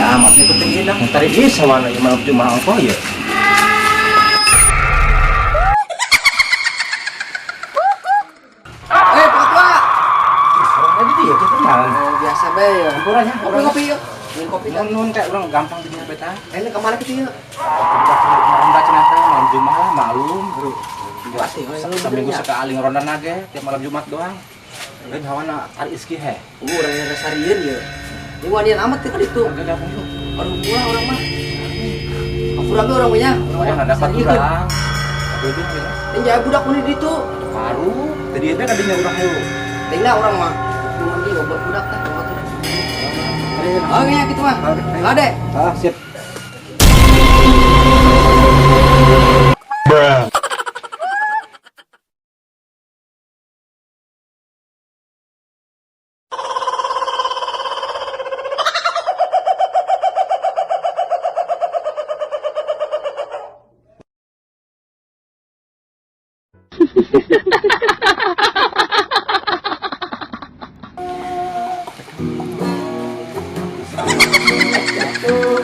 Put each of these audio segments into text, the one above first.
Amat nih penting hilang. Tadi di sawana yang malam cuma apa ya? Pak Tua. Jadi dia itu kenalan. Biasa be ya. Kurangnya Kopi kopi yuk. Minum kopi kan. nun kayak orang gampang di beta. Ini kemana kita yuk? Baca nata malam Jumat malum bro. Pasti. Seminggu sekali ngeronda nage tiap malam Jumat doang. Dan hawana hari iski he. Orang yang resarian ya. Ini wanian amat kan itu. Harga gabung yuk. Orang gua orang mah. Afurabe orang punya. Orang ada dapat kurang. Betul ya. Ini jaga budak kulit itu. Baru tadi itu kadinya urang yuk. Tinggal orang mah. Cuma dia ngobrol budak tah. Oke gitu mah. Ade. Ah, siap.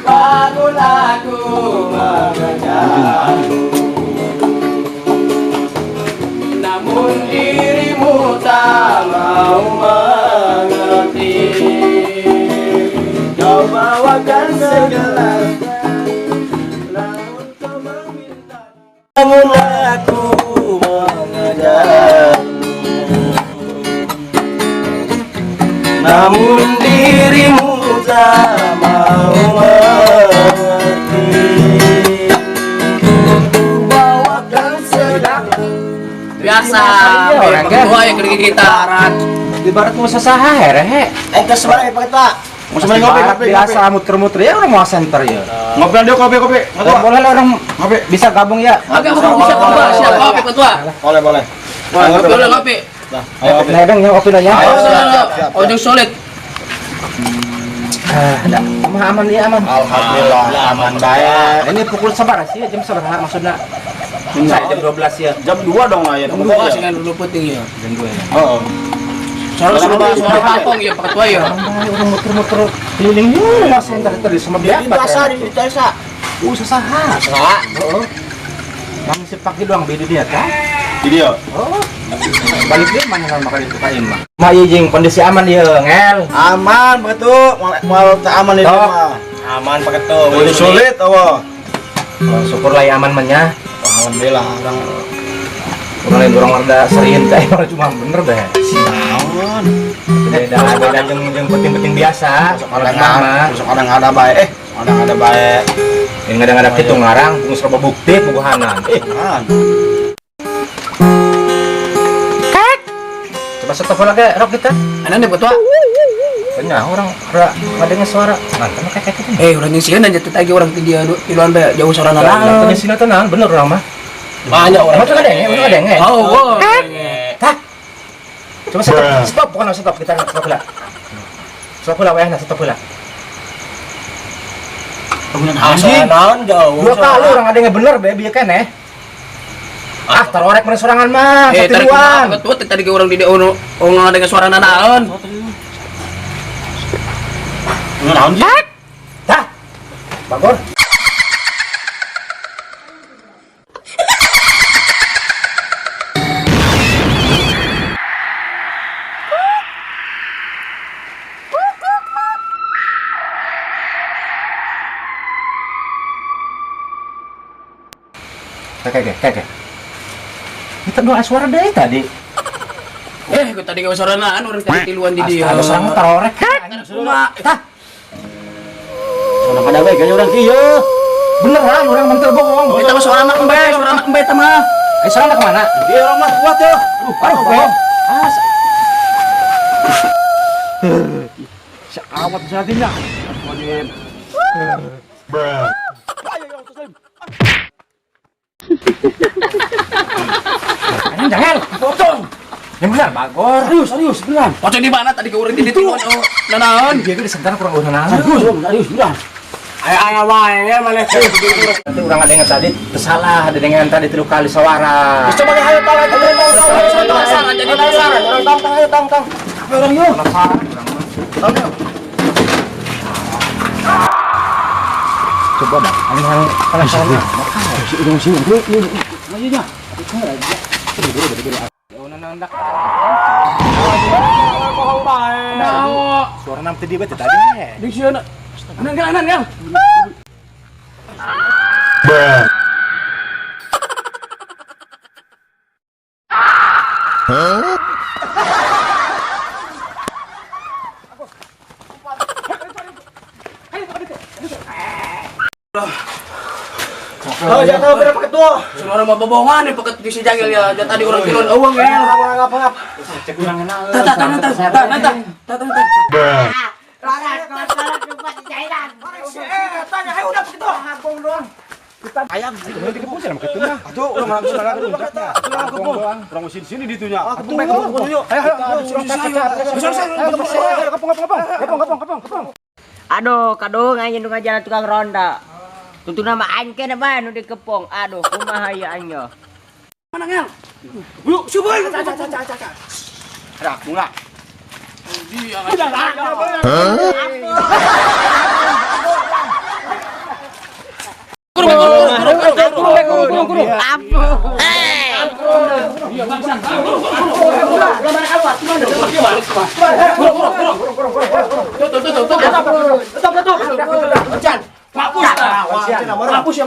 Bangun aku mengejarmu, namun dirimu tak mau mengerti. Kau bawakan segelas, namun kau meminta. Namun aku mengejarmu, namun dirimu tak mau mengerti. Bawakan sedang biasa orang kedua yang kerja gitaran Ibarat mau sasaha he. ke sebelah Pak Tua Mau sebenarnya ngopi. Biasa muter-muter ya orang mau center ya. Ngopi dia kopi. Boleh lah orang Ngopi. bisa gabung ya. oke bisa coba siap kopi Pak Tua Boleh. boleh kopi Ayo kopi. Nebeng ya kopi ya. ojek solid Ada aman ya aman. Alhamdulillah aman baik. Ini pukul sabar sih jam sabar maksudnya. Saya jam 12 ya. Jam 2 dong lah ya. tunggu kasih kan dulu penting ya Jam 2 ya. Oh. suara kampung ya Pak Tua ya Orang muter-muter keliling yuk mas center tadi sama dia. di desa Sasaha. Oh. Kami sepaki doang beda dia kan. Video. Oh. Balik dia mana makan itu kain mah. Ma izin kondisi aman dia ngel. Aman betul. Mau tak aman itu Tok. mah. aman Pak Tua Boleh sulit awak. Syukurlah ya aman manya. Alhamdulillah orang Orang lain orang ada seriin kayak orang cuma bener deh. naon. Beda jeung penting-penting biasa. Orang mah. Orang ada baik. Orang ada baik. Yang ngadang-ngadang itu ngarang, tunggu serba bukti puguhanan. Man. Coba stop lagi rok kita. anak nih Pak Tua Banyak orang ada suara. Mantap kayak gitu. orang yang sih dan jatuh lagi orang dia di luar jauh suara Nah, tadi sini tenang, bener orang mah. banyak orang Udah ada yang. oh Tah. Coba stop, bukan stop kita stop pula. Stop pula wayahna, stop pula. naon jauh 2 kali orang ada yang bener be bieu keneh. Ah, tarorek mana sorangan mah, satiluan. Betul, tadi orang di ono dengan suara nanaon. Naon sih? Tah. Bagor. Kakek. Kita doa suara deh tadi. Gue tadi gak suara naan orang tadi tiluan di dia. Ada serang tarorek. Tah. Orang ada baik kayaknya orang kieu. Beneran orang mentir bohong. Kita mah suara anak embe mah. Serang kemana? Dia orang mah kuat ya. Bohong. Awat satinya. Jangan, potong. Yang benar, Bagor. Serius beneran. Pocong di mana tadi ke orang di tiluan nanaon. Dia itu disentar kurang urusan Serius beneran. Aya wae ya malah. Nanti orang ada yang tadi tersalah, ada yang tadi 3 kali sawara. Coba ayo tang Penasaran jadi penasaran. Orang tang ayo tang. Apa orang yo? Coba dah, hal-hal penasaran. Udah sini. Ini aja. Suara nam tadi bete tadi. Di sini. Anan ya. Oh, jangan tahu berapa ketua. Suara mah bohongan nih pakai si jagel ya. Dia tadi orang kiluan uang ya. Apa? Cek kurang kenal. Tanya, ayo udah begitu. Hapong doang. Ayam, nanti kepung sih sama ketua. Aduh, udah malam sudah lalu udah. Kepung doang. Orang mesin sini ditunya. Kepung yuk. Ayo, kepung. Aduh, kadung aja nu ngajalan tukang ronda. Tutu nama aing kene bae nu dikepong. Aduh, kumaha ieu aing yo. Mana ngel? Yuk, subuh. Rak, mulai. Dia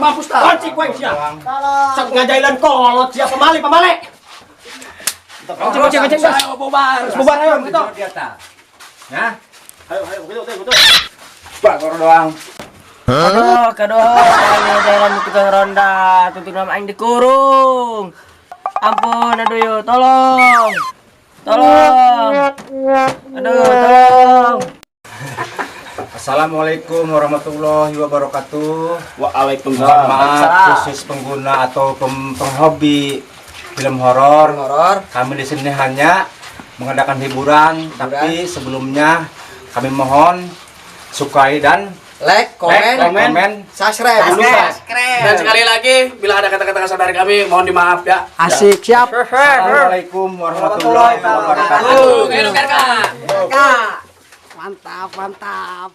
mampus tak. Kunci kuing sia. Sok ngajailan kolot sia pemalik. Cek. Bubar ayo gitu. Ya. Ayo begitu. Pak, koro doang. Aduh, aing jalan tukang ronda. Tutu nama aing dikurung. Ampun, aduh yo, tolong. Tolong. Assalamualaikum warahmatullahi wabarakatuh. Waalaikumsalam. Maaf khusus pengguna atau penghobi film horor. Kami di sini hanya mengadakan hiburan, tapi sebelumnya kami mohon sukai dan Like, komen, subscribe. Dan sekali lagi, bila ada kata-kata kasar dari kami, mohon dimaaf ya. Asik, siap. Assalamualaikum warahmatullahi wabarakatuh. Kayak Mantap.